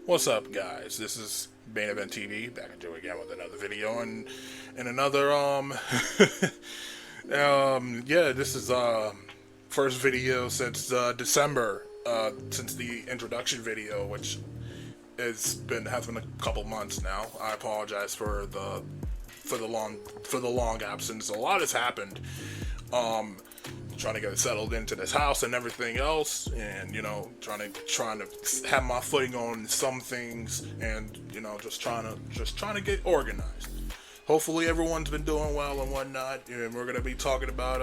What's up, guys? This is Main Event TV back at you again with another video and another yeah. This is first video since December since the introduction video, which has been a couple months now. I apologize for the long absence. A lot has happened. Um, Trying to get settled into this house and everything else, and trying to have my footing on some things, and just trying to get organized. Hopefully everyone's been doing well and whatnot, and we're gonna be talking about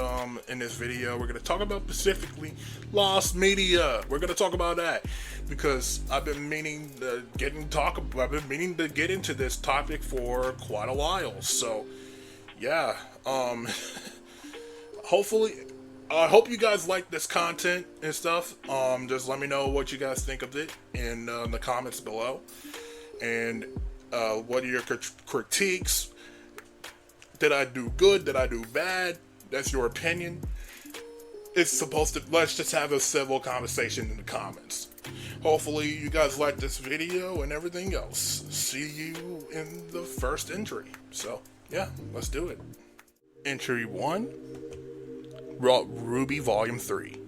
in this video we're gonna talk about specifically lost media. We're gonna talk about that because I've been meaning to get into this topic for quite a while. So yeah, hopefully I hope you guys like this content and stuff. Just let me know what you guys think of it in the comments below. And what are your critiques? Did I do good? Did I do bad? That's your opinion. Let's just have a civil conversation in the comments. Hopefully you guys like this video and everything else. See you in the first entry. So, yeah, let's do it. Entry 1. Ruby Volume 3.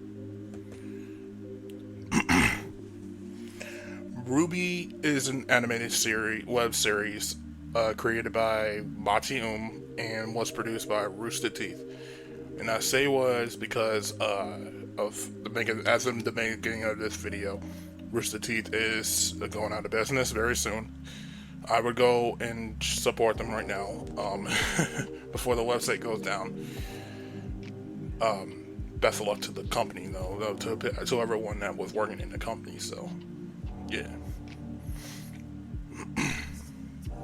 Ruby is an animated web series created by Mati and was produced by Rooster Teeth. And I say was because as in the beginning of this video, Rooster Teeth is going out of business very soon. I would go and support them right now before the website goes down. Best of luck to the company, though, to everyone that was working in the company. So, yeah.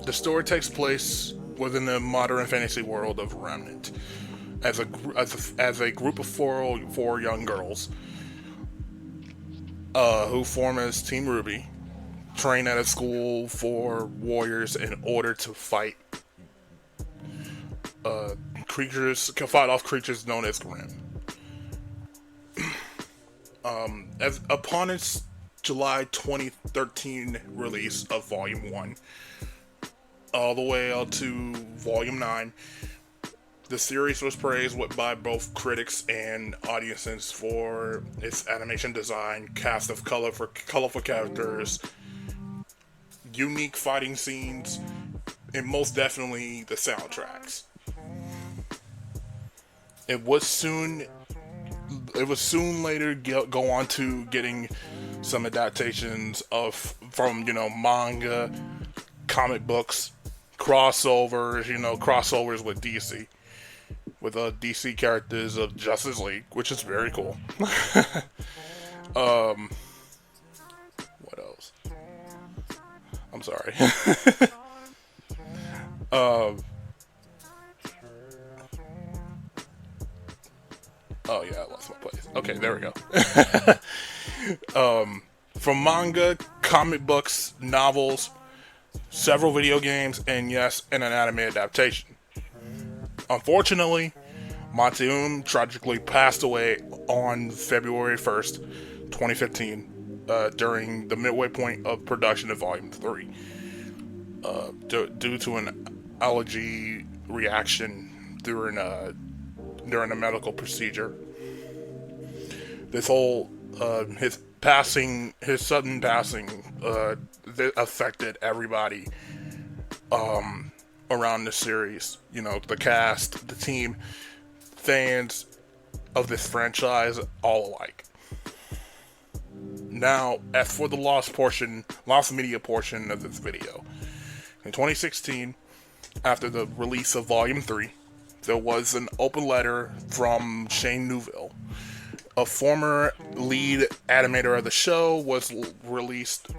The story takes place within the modern fantasy world of Remnant, as a group of four young girls who form as Team Ruby, train at a school for warriors in order to fight off creatures known as Grimm. Upon its July 2013 release of Volume 1, all the way up to Volume 9, the series was praised by both critics and audiences for its animation design, cast of colorful characters, unique fighting scenes, and most definitely the soundtracks. It was soon later go on to getting some adaptations from manga, comic books, crossovers with DC, with DC characters of Justice League, which is very cool. What else? I'm sorry. Oh yeah, I lost my place. Okay, there we go. From manga, comic books, novels, several video games, and yes, an anime adaptation. Unfortunately, Mati tragically passed away on February 1st, 2015, during the midway point of production of Volume 3, due to an allergy reaction during a medical procedure. This whole his sudden passing affected everybody around the series. The cast, the team, fans of this franchise, all alike. Now, as for the lost media portion of this video, in 2016, after the release of Volume 3, there was an open letter from Shane Newville, a former lead animator of the show, was released,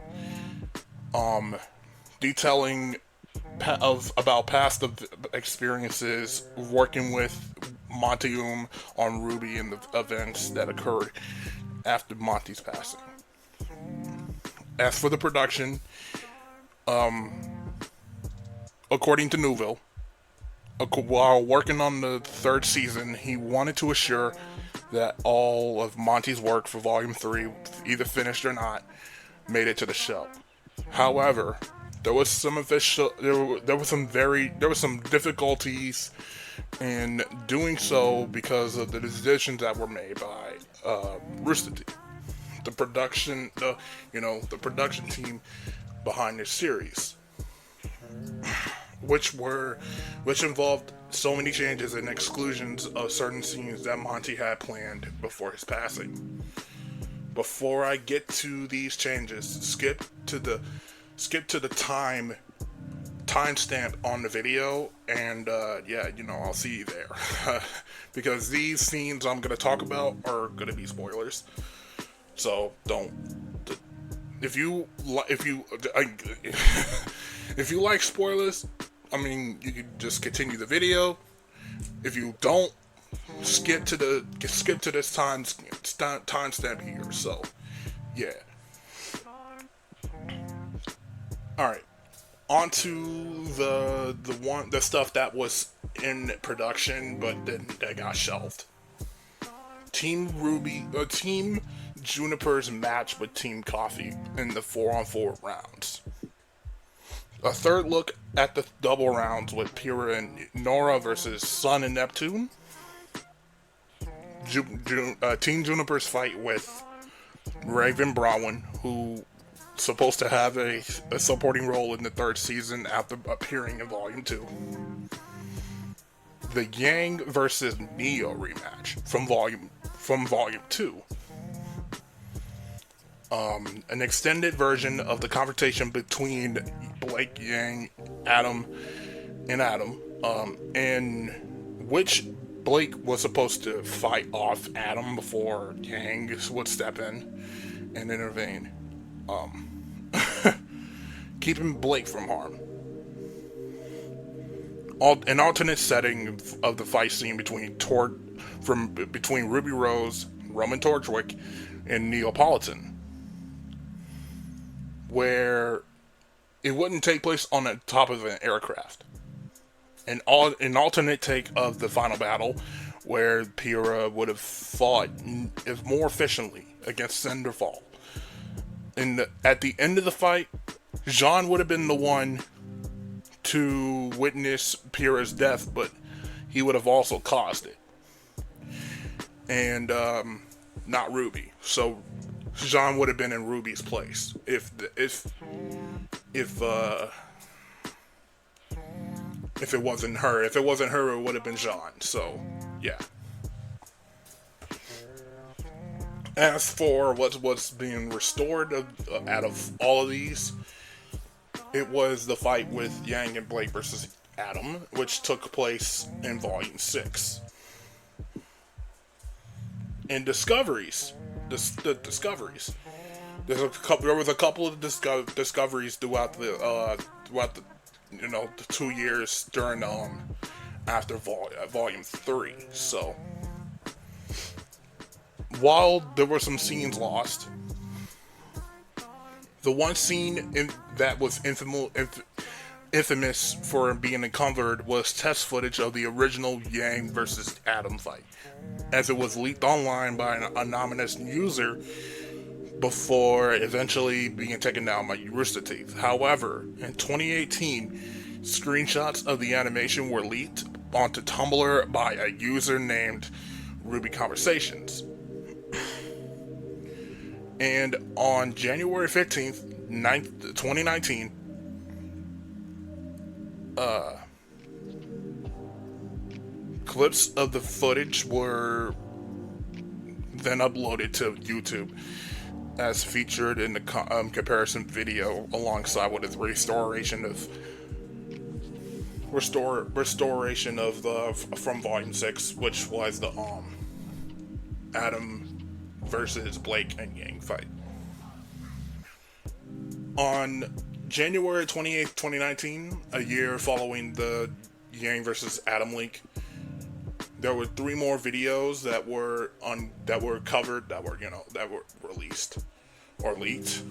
detailing about past experiences working with Monty on Ruby and the events that occurred after Monty's passing. As for the production, according to Newville, while working on the third season, he wanted to assure that all of Monty's work for Volume 3, either finished or not, made it to the show. However, there was some official there was some difficulties in doing so because of the decisions that were made by Rooster Teeth, the production the production team behind this series, which involved so many changes and exclusions of certain scenes that Monty had planned before his passing. Before I get to these changes, skip to the timestamp on the video, and I'll see you there. Because these scenes I'm gonna talk about are gonna be spoilers, so don't. If you if you like spoilers, I mean, you can just continue the video. If you don't, skip to this timestamp here. So, yeah. All right. On to the stuff that was in production, but then that got shelved. Team Juniper's match with Team Coffee in the 4-on-4 rounds. A third look at the double rounds with Pyrrha and Nora versus Sun and Neptune. Team Juniper's fight with Raven Brown, who supposed to have a supporting role in the third season after appearing in Volume 2. The Yang versus Neo rematch from Volume 2. An extended version of the confrontation between Blake, Yang, Adam, in which Blake was supposed to fight off Adam before Yang would step in and intervene, keeping Blake from harm. An alternate setting of the fight scene between Ruby Rose, Roman Torchwick, and Neapolitan, where it wouldn't take place on the top of an aircraft. An alternate take of the final battle, where Pyrrha would have fought more efficiently against Cinderfall. At the end of the fight, Jean would have been the one to witness Pyrrha's death, but he would have also caused it, and not Ruby. So Jean would have been in Ruby's place if it wasn't her. If it wasn't her, it would have been Jean. So, yeah. As for what's being restored out of all of these, it was the fight with Yang and Blake versus Adam, which took place in Volume 6. And discoveries. The discoveries. There was a couple of discoveries throughout the 2 years during after Volume 3. So while there were some scenes lost, the one scene that was infamous for being uncovered was test footage of the original Yang versus Adam fight, as it was leaked online by an anonymous user before eventually being taken down by Rooster Teeth. However, in 2018, screenshots of the animation were leaked onto Tumblr by a user named Ruby Conversations. And on January 15th, 2019, clips of the footage were then uploaded to YouTube as featured in the comparison video, alongside with the restoration of from Volume 6, which was the Adam versus Blake and Yang fight. On January 28th, 2019, a year following the Yang versus Adam leak, there were 3 more videos that were released or leaked,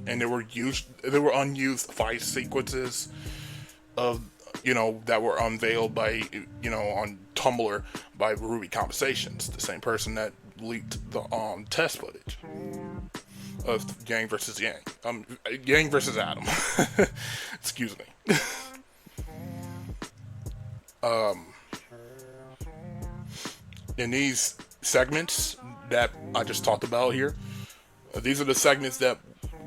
and they were unused fight sequences of that were unveiled by on Tumblr by Ruby Conversations, the same person that leaked the test footage. of Yang versus Yang. Yang versus Adam. Excuse me. In these segments that I just talked about here, these are the segments that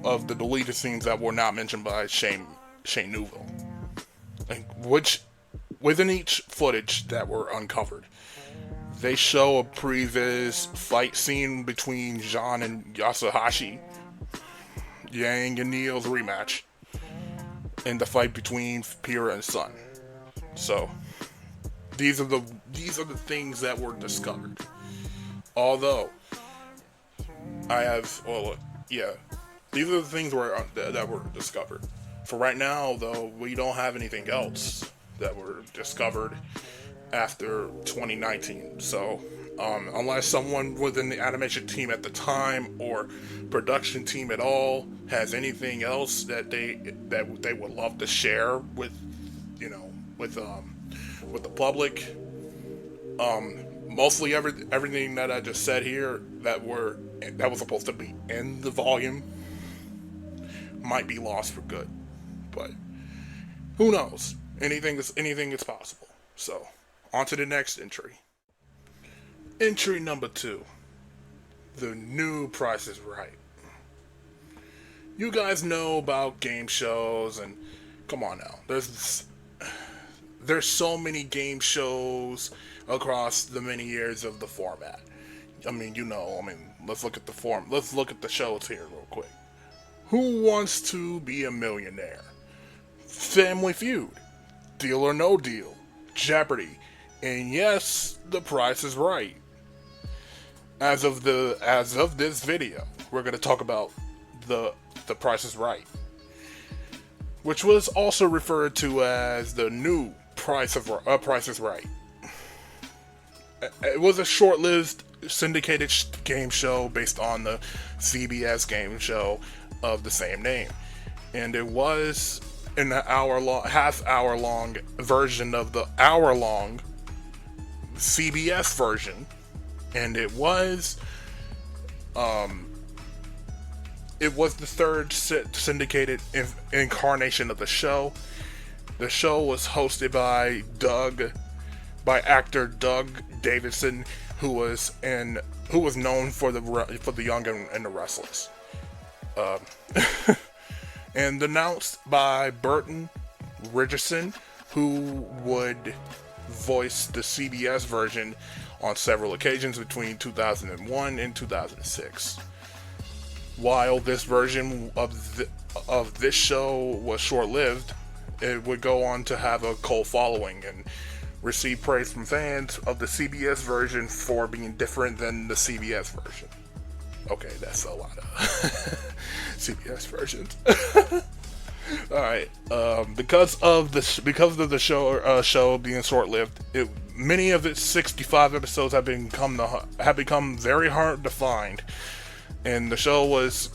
of the deleted scenes that were not mentioned by Shane Newville, and which within each footage that were uncovered, they show a previous fight scene between Jean and Yasuhashi, Yang and Neil's rematch, and the fight between Pira and Sun. So these are the things that were discovered. Although these are the things that were discovered. For right now, though, we don't have anything else that were discovered after 2019. So, unless someone within the animation team at the time or production team at all has anything else that they would love to share with the public, mostly everything that I just said here that was supposed to be in the volume might be lost for good. But who knows? Anything is possible. So, on to the next entry. Entry number 2. The new Price is Right. You guys know about game shows, and come on now. There's so many game shows across the many years of the format. Let's look at the shows here real quick. Who Wants to Be a Millionaire? Family Feud, Deal or No Deal, Jeopardy, and yes, The Price is Right. As of this video, we're going to talk about the Price is Right, which was also referred to as the new Price is Right. It was a short-lived syndicated game show based on the CBS game show of the same name, and it was an half-hour-long version of the hour-long CBS version, and it was the third syndicated incarnation of the show. The show was hosted by actor Doug Davidson, who was known for the Young and the Restless, and announced by Burton Richardson, who would voice the CBS version on several occasions between 2001 and 2006. While this version of this show was short-lived, it would go on to have a cult following and receive praise from fans of the CBS version for being different than the CBS version. Okay, that's a lot of CBS versions. All right, because of the show being short-lived, many of its 65 episodes have become very hard to find, and the show was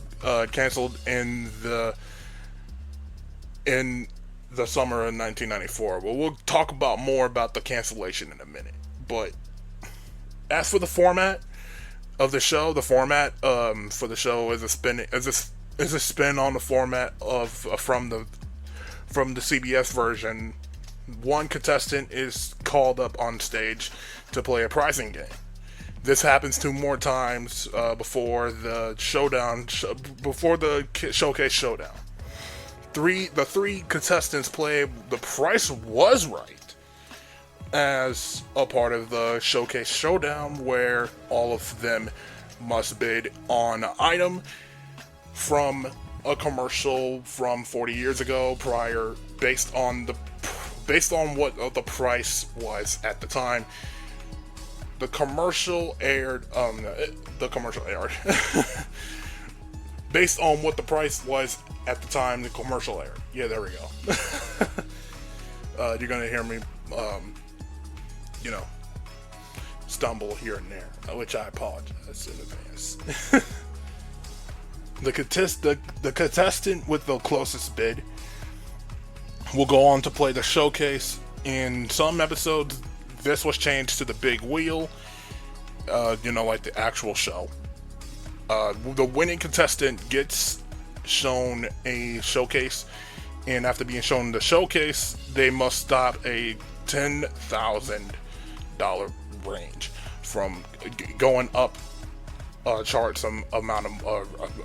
canceled in the summer of 1994. Well, we'll talk more about the cancellation in a minute. But as for the format of the show, for the show is a spin on the format from the CBS version. One contestant is called up on stage to play a pricing game. This happens 2 more times before the showcase showdown. The three contestants play The Price Was Right as a part of the showcase showdown, where all of them must bid on an item from a commercial from 40 years ago prior, based on what the price was at the time. The commercial aired. Based on what the price was at the time the commercial aired. Yeah, there we go. You're gonna hear me, stumble here and there, which I apologize in advance. The contestant with the closest bid will go on to play the showcase. In some episodes, this was changed to the big wheel, like the actual show. The winning contestant gets shown a showcase, and after being shown the showcase, they must stop a $10,000 range from going up chart some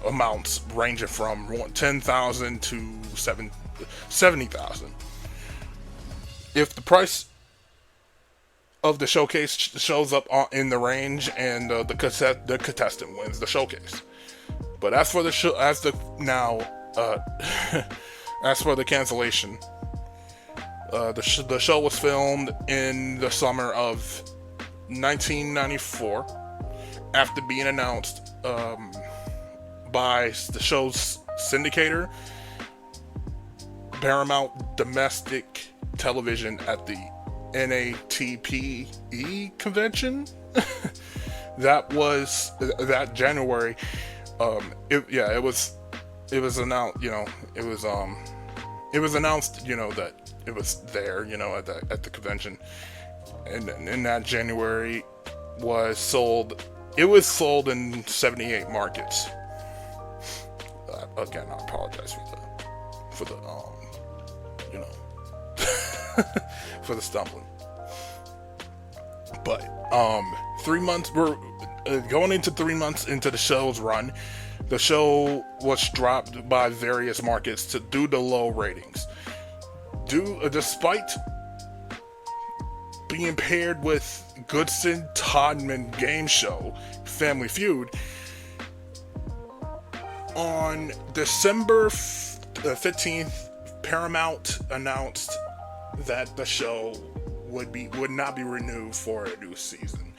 amounts ranging from 10,000 to 70,000. If the price of the showcase shows up in the range, and the contestant wins the showcase. But as for the as for the cancellation, the show was filmed in the summer of 1994 after being announced by the show's syndicator, Paramount Domestic Television, at the NATPE convention. That was that January. It was announced. It was announced. That it was there. At the convention, and in that January was sold. It was sold in 78 markets. Again, I apologize for the for the stumbling. But 3 months, we're going into 3 months into the show's run. The show was dropped by various markets due to low ratings. Despite being paired with Goodson Todman game show Family Feud, on December 15th, Paramount announced that the show would not be renewed for a new season,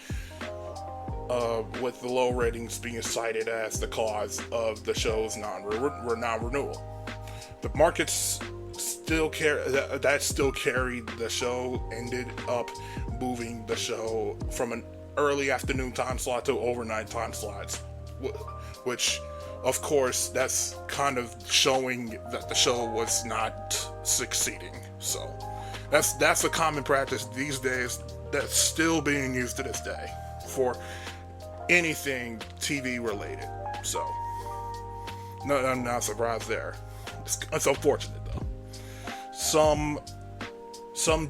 with the low ratings being cited as the cause of the show's non-renewal. The markets still carried the show, ended up moving the show from an early afternoon time slot to overnight time slots, which, of course, that's kind of showing that the show was not succeeding. So that's a common practice these days that's still being used to this day for anything TV related. So no, I'm not surprised there. It's unfortunate though. Some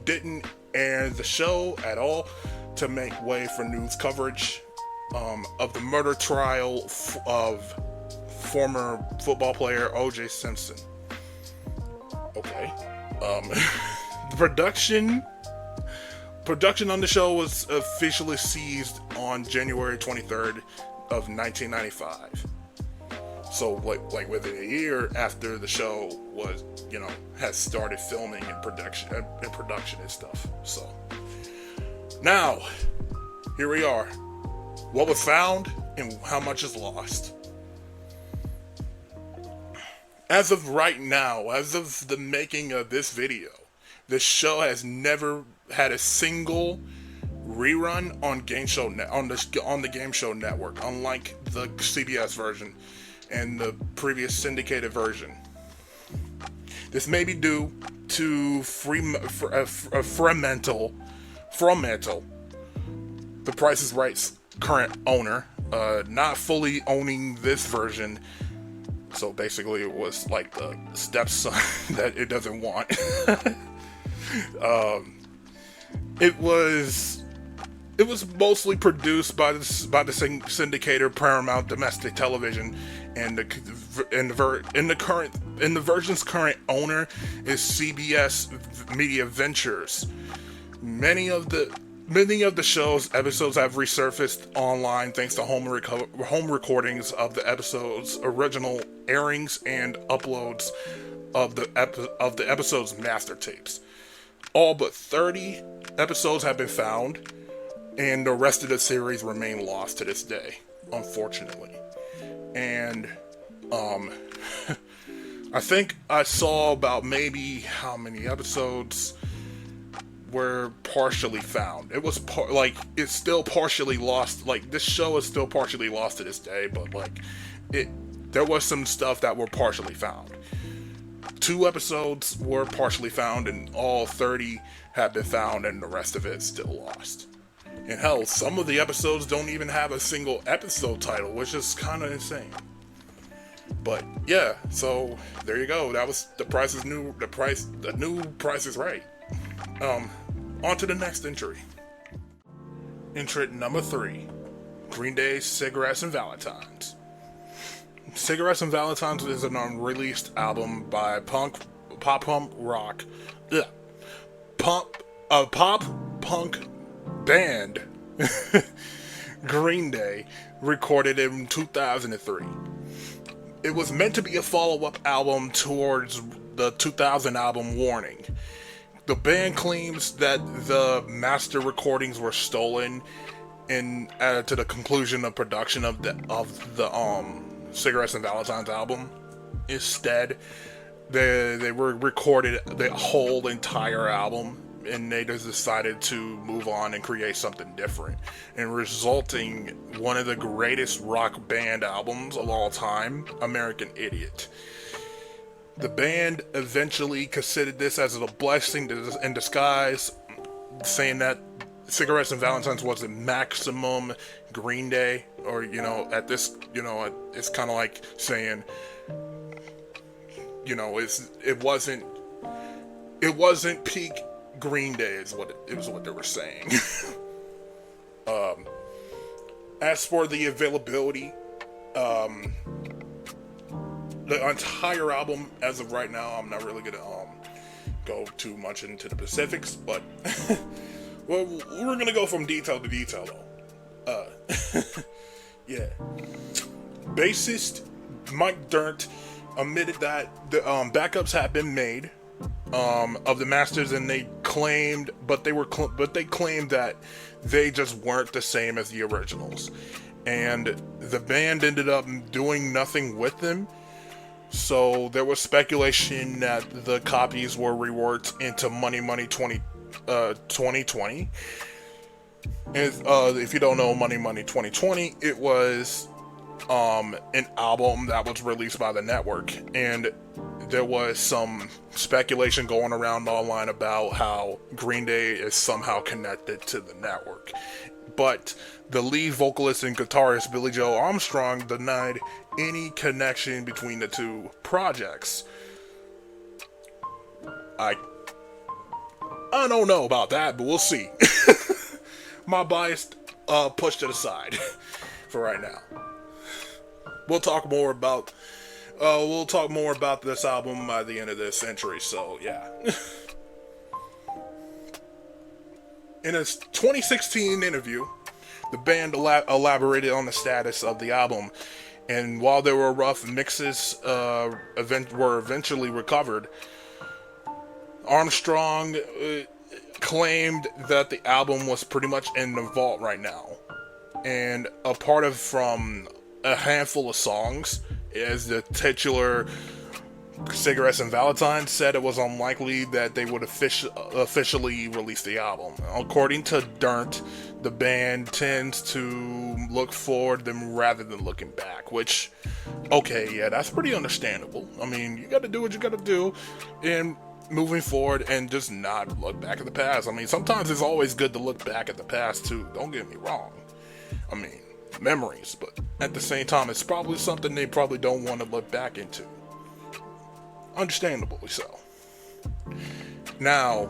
didn't air the show at all to make way for news coverage of the murder trial of former football player O.J. Simpson. Okay. Production on the show was officially ceased on January 23rd of 1995. So like within a year after the show was, has started filming and production and stuff. So now here we are. What was found and how much is lost. As of right now, as of the making of this video, this show has never had a single rerun on the Game Show Network, unlike the CBS version and the previous syndicated version. This may be due to Fremantle, the Price is Right's current owner, not fully owning this version. So basically, it was like the stepson that it doesn't want. It was mostly produced by the syndicator Paramount Domestic Television, and the version's current owner is CBS Media Ventures. Many of the show's episodes have resurfaced online thanks to home recordings of the episode's original airings and uploads of the episode's master tapes. All but 30 episodes have been found, and the rest of the series remain lost to this day, unfortunately. And I think I saw about maybe how many episodes were partially found. It was it's still partially lost. Like, this show is still partially lost to this day, but there was some stuff that were partially found. 2 episodes were partially found, and all 30 have been found, and the rest of it is still lost. And hell, some of the episodes don't even have a single episode title, which is kind of insane. But yeah, so there you go. That was The Price is New. The new Price is Right. On to the next entry. Entry number 3. Green Day's Cigarettes and Valentines. Cigarettes and Valentines is an unreleased album by pop punk band Green Day, recorded in 2003. It was meant to be a follow-up album towards the 2000 album Warning. The band claims that the master recordings were stolen and added to the conclusion of production of the Cigarettes and Valentines album. Instead, they were recorded the whole entire album, and they just decided to move on and create something different, and resulting one of the greatest rock band albums of all time, American Idiot. The band eventually considered this as a blessing in disguise, saying that Cigarettes and Valentines was a maximum Green Day, or at this, it's kind of like saying, it wasn't peak Green Day is what they were saying. As for the availability, the entire album as of right now, I'm not really gonna go too much into the specifics, but well, we're gonna go from detail to detail though. Yeah. Bassist Mike Dirnt admitted that the backups had been made of the masters, and they claimed that they just weren't the same as the originals, and the band ended up doing nothing with them. So there was speculation that the copies were reworked into Money 2020. If you don't know Money 2020, it was an album that was released by the network, and there was some speculation going around online about how Green Day is somehow connected to the network. But the lead vocalist and guitarist Billy Joe Armstrong denied any connection between the two projects. I don't know about that, but we'll see. My bias pushed it aside for right now. We'll talk more about this album by the end of this century, so yeah. In a 2016 interview, the band elaborated on the status of the album, and while there were rough mixes were eventually recovered, Armstrong claimed that the album was pretty much in the vault right now, and from a handful of songs, as the titular Cigarettes and Valentines said it was unlikely that they would officially release the album. According to Dirnt, the band tends to look forward them rather than looking back, which, okay, yeah, that's pretty understandable. I mean, you gotta do what you gotta do in moving forward and just not look back at the past. I mean, sometimes it's always good to look back at the past too, don't get me wrong. I mean, memories, but at the same time, it's probably something they probably don't want to look back into. Understandably so. Now,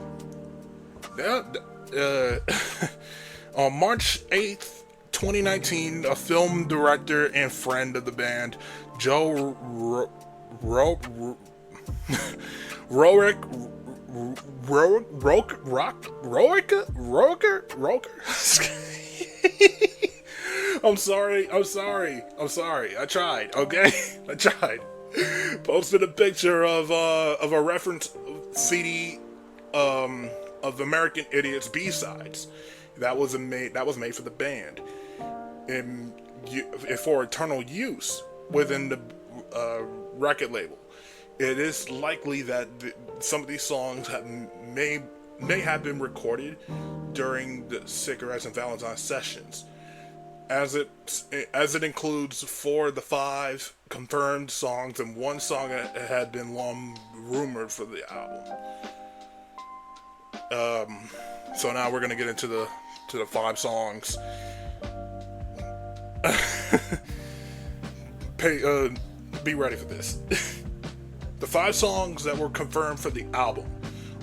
on March 8th, 2019, a film director and friend of the band, Joe I'm sorry. I tried, okay? I tried. Posted a picture of a reference CD of American Idiot's B-sides that was made for the band and for eternal use within the record label. It is likely that some of these songs may have been recorded during the Cigarettes and Valentines sessions, as it includes 4 of the 5 confirmed songs and 1 song that had been long rumored for the album. So now we're gonna get into the to the 5 songs. Be ready for this. The 5 songs that were confirmed for the album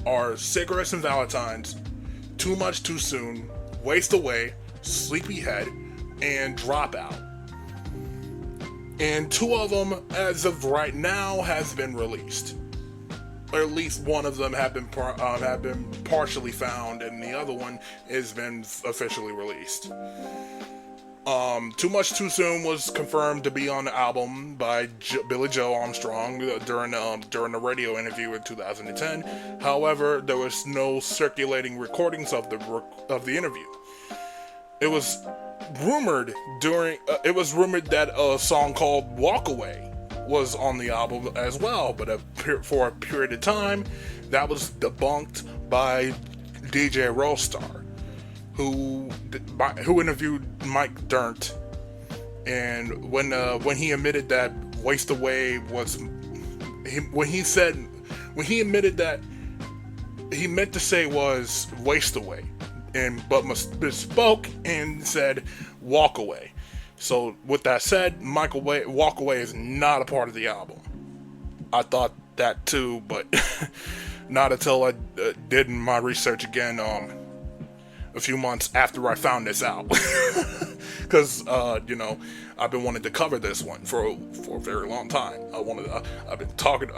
are Cigarettes and Valentines, Too Much Too Soon, Waste Away, Sleepyhead, and Dropout. And 2 of them, as of right now, has been released. Or at least one of them have been partially found, and the other one has been officially released. Too Much Too Soon was confirmed to be on the album by Billy Joe Armstrong during the radio interview in 2010. However, there was no circulating recordings of the interview. It was rumored that a song called Walk Away was on the album as well, but for a period of time, that was debunked by DJ Rollstar, who interviewed Mike Dirnt, and when he admitted that Waste Away was, when he admitted that he meant to say was Waste Away, but misspoke and said Walk Away. So with that said, Walk Away is not a part of the album. I thought that too, but not until I did my research again a few months after I found this out. Because I've been wanting to cover this one for a very long time. I've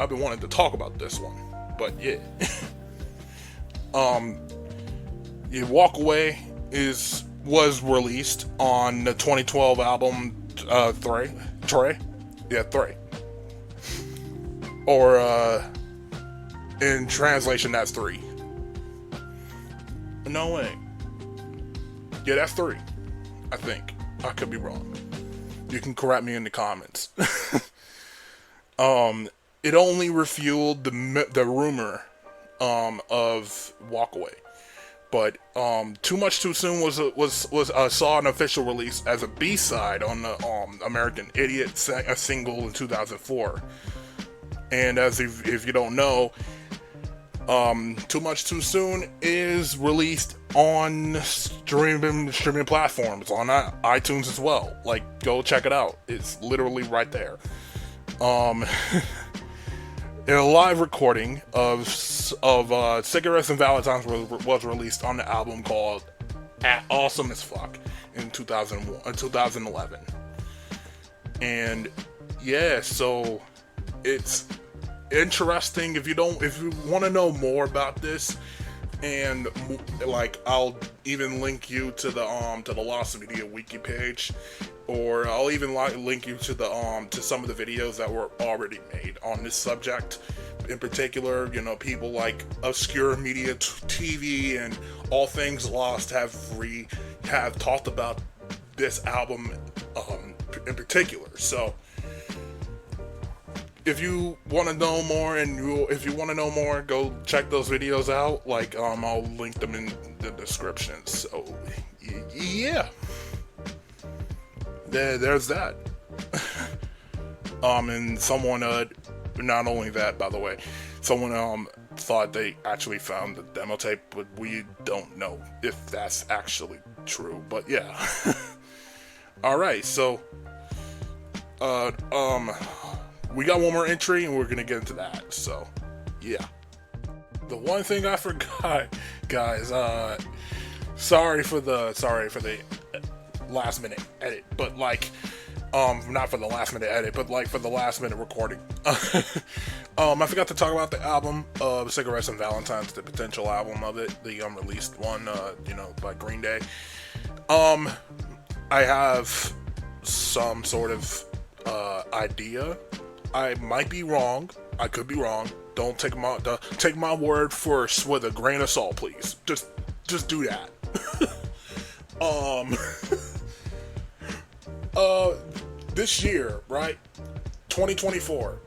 been wanting to talk about this one. But yeah. Walk Away was released on the 2012 album Three. Or in translation, that's 3. No way. Yeah, that's 3. I think. I could be wrong. You can correct me in the comments. It only refueled the rumor of Walk Away. But Too Much Too Soon saw an official release as a B-side on the American Idiot a single in 2004. And if you don't know, Too Much Too Soon is released on streaming platforms, on iTunes as well. Like, go check it out. It's literally right there. A live recording of Cigarettes and Valentines was released on the album called Awesome as Fuck in 2011. And yeah, so it's interesting. If you want to know more about this, and like, I'll even link you to the Lost Media wiki page, or I'll even link you to to some of the videos that were already made on this subject. In particular, people like Obscure Media TV and All Things Lost have talked about this album in particular. So if you want to know more, go check those videos out. Like, I'll link them in the description. So yeah, there's that. And someone not only that, by the way, someone thought they actually found the demo tape, but we don't know if that's actually true. But yeah. All right, so we got one more entry, and we're gonna get into that. So yeah. The one thing I forgot, guys, sorry for the last minute edit, but like, not for the last minute edit, but like for the last minute recording. I forgot to talk about the album of Cigarettes and Valentines, the potential album of it, the unreleased one, by Green Day. I have some sort of idea. I might be wrong. I could be wrong. Don't take my word first with a grain of salt, please. Just do that. This year, right? 2024.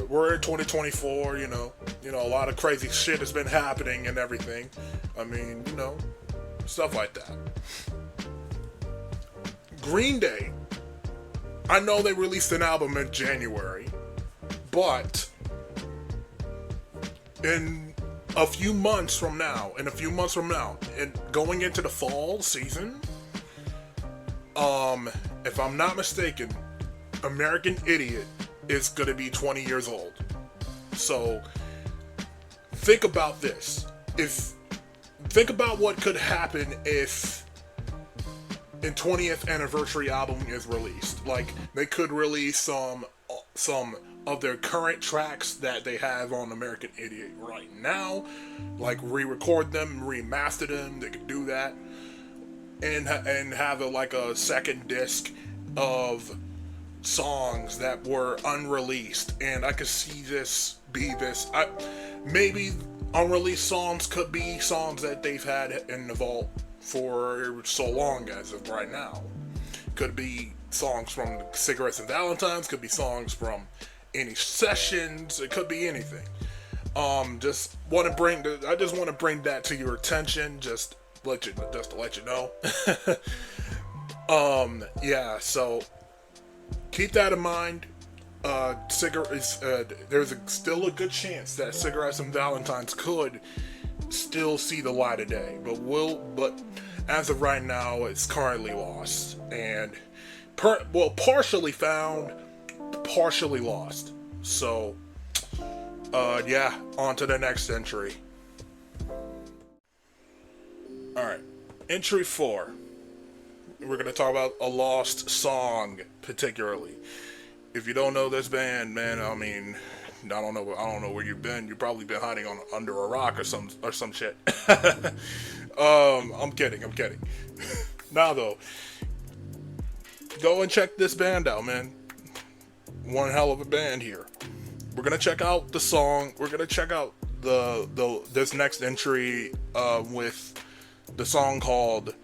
We're in 2024. A lot of crazy shit has been happening and everything. I mean, stuff like that. Green Day. I know they released an album in January, but in a few months from now, and going into the fall season, if I'm not mistaken, American Idiot is gonna be 20 years old. So think about this. Think about what could happen if a 20th anniversary album is released. Like, they could release some of their current tracks that they have on American Idiot right now, like re-record them, remaster them. They could do that, and have like a second disc of songs that were unreleased. And I could see this be this. Maybe unreleased songs could be songs that they've had in the vault for so long as of right now. Could be songs from Cigarettes and Valentines, could be songs from any sessions, it could be anything. I just want to bring that to your attention, just to let you know. Yeah, so keep that in mind. There's still a good chance that Cigarettes and Valentines could still see the light of day, but as of right now, it's currently lost, and partially found, partially lost. So yeah, on to the next entry. Alright, entry 4. We're gonna talk about a lost song, particularly. If you don't know this band, man, I mean, I don't know where you've been. You've probably been hiding under a rock or some shit. I'm kidding. Now though, go and check this band out, man. One hell of a band here. We're gonna check out the song. We're gonna check out this next entry with the song called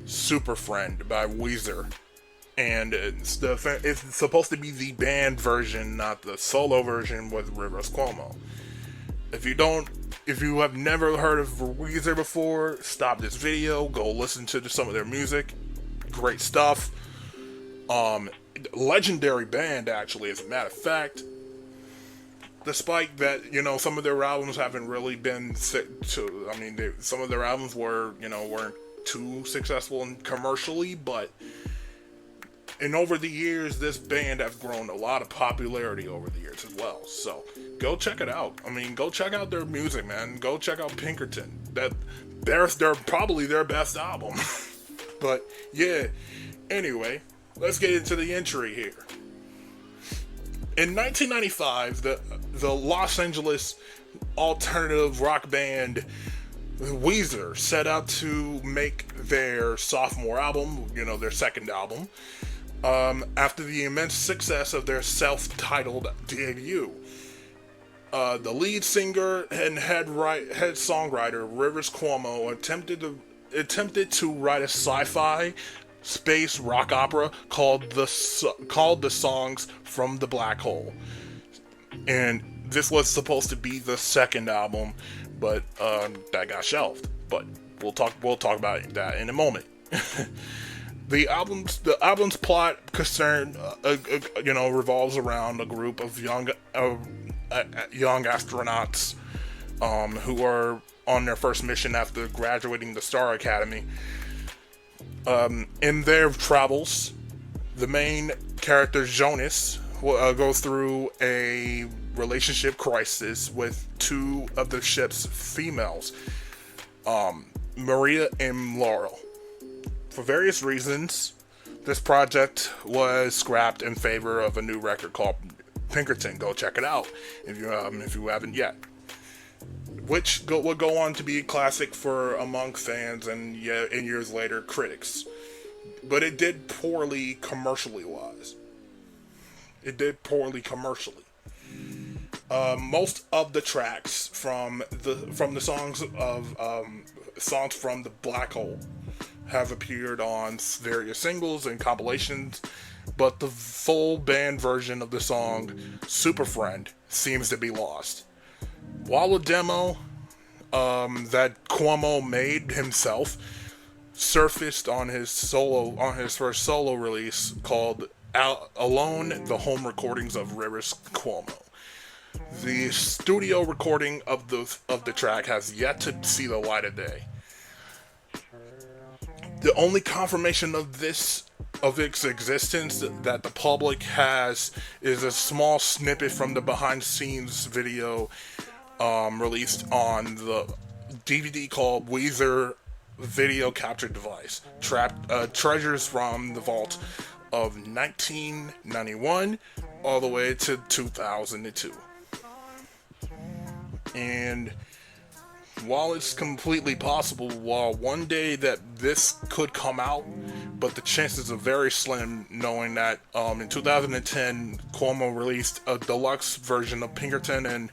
"Super Friend" by Weezer. And it's supposed to be the band version, not the solo version with Rivers Cuomo. If you have never heard of Weezer before, stop this video, go listen to some of their music. Great stuff. Legendary band, actually, as a matter of fact. Despite that, some of their albums haven't really been some of their albums weren't too successful commercially, but over the years, this band has grown a lot of popularity over the years as well. So go check it out. Go check out their music, man. Go check out Pinkerton. They're probably their best album. But yeah, anyway, let's get into the entry here. In 1995, the Los Angeles alternative rock band Weezer set out to make their sophomore album, their second album, after the immense success of their self-titled debut. The lead singer and head songwriter Rivers Cuomo attempted to write a sci-fi space rock opera called the Songs from the Black Hole, and this was supposed to be the second album, but that got shelved. But we'll talk about that in a moment. The album's plot revolves around a group of young astronauts who are on their first mission after graduating the Star Academy. In their travels, the main character Jonas goes through a relationship crisis with two of the ship's females, Maria and Laurel. For various reasons, this project was scrapped in favor of a new record called Pinkerton. Go check it out if you haven't yet. Which would go on to be a classic among fans and years later critics. But it did poorly commercially wise. Most of the tracks from the songs from the Black Hole have appeared on various singles and compilations, but the full band version of the song Super Friend seems to be lost. While a demo that Cuomo made himself surfaced on his first solo release called Alone, the Home Recordings of Rivers Cuomo. The studio recording of the track has yet to see the light of day. The only confirmation of its existence that the public has is a small snippet from the behind the scenes video released on the DVD called Weezer Video Capture Device, Treasures from the Vault of 1991 all the way to 2002. And while it's completely possible, one day that this could come out, but the chances are very slim, knowing that in 2010 Cuomo released a deluxe version of Pinkerton and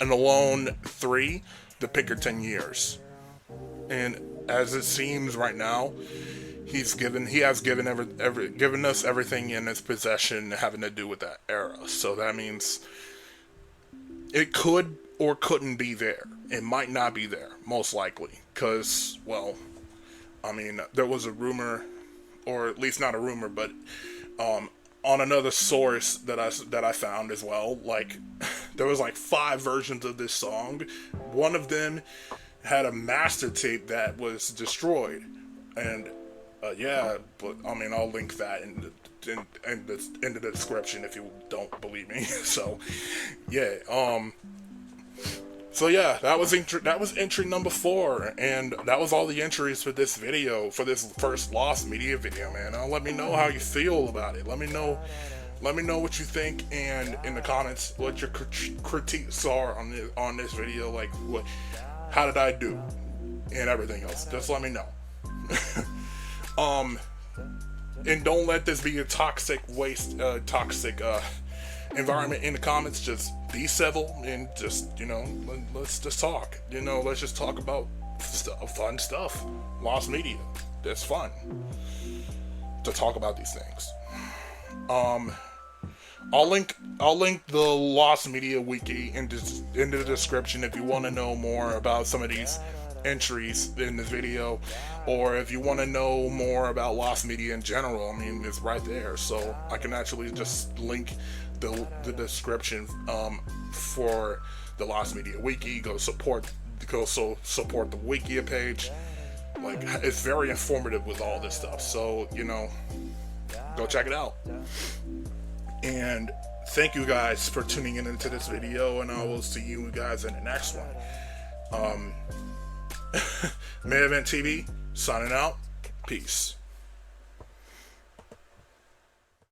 Alone 3, The Pinkerton Years. And as it seems right now, he has given us everything in his possession having to do with that era. So that means it could or couldn't be there. It might not be there, most likely, because, well, I mean, there was a rumor, or at least not a rumor, but on another source that I found as well, like, there was like 5 versions of this song. One of them had a master tape that was destroyed, and yeah, but I mean, I'll link that in the description if you don't believe me. So yeah, so yeah, that was entry number 4, and that was all the entries for this video, for this first Lost Media video, man. Let me know how you feel about it. Let me know what you think, and in the comments what your critiques are on this video, like how did I do, and everything else. Just let me know. And don't let this be a toxic environment in the comments. Just be civil and just, let's just talk. Let's just talk about fun stuff. Lost media. That's fun to talk about these things. I'll link the Lost Media Wiki in the description if you want to know more about some of these entries in this video, or if you want to know more about Lost Media in general. I mean, it's right there, so I can actually just link the description for the Lost Media Wiki. Go support the Wikia page. Like, it's very informative with all this stuff, so go check it out. And thank you guys for tuning in into this video, and I will see you guys in the next one. Main Event TV, signing out. Peace.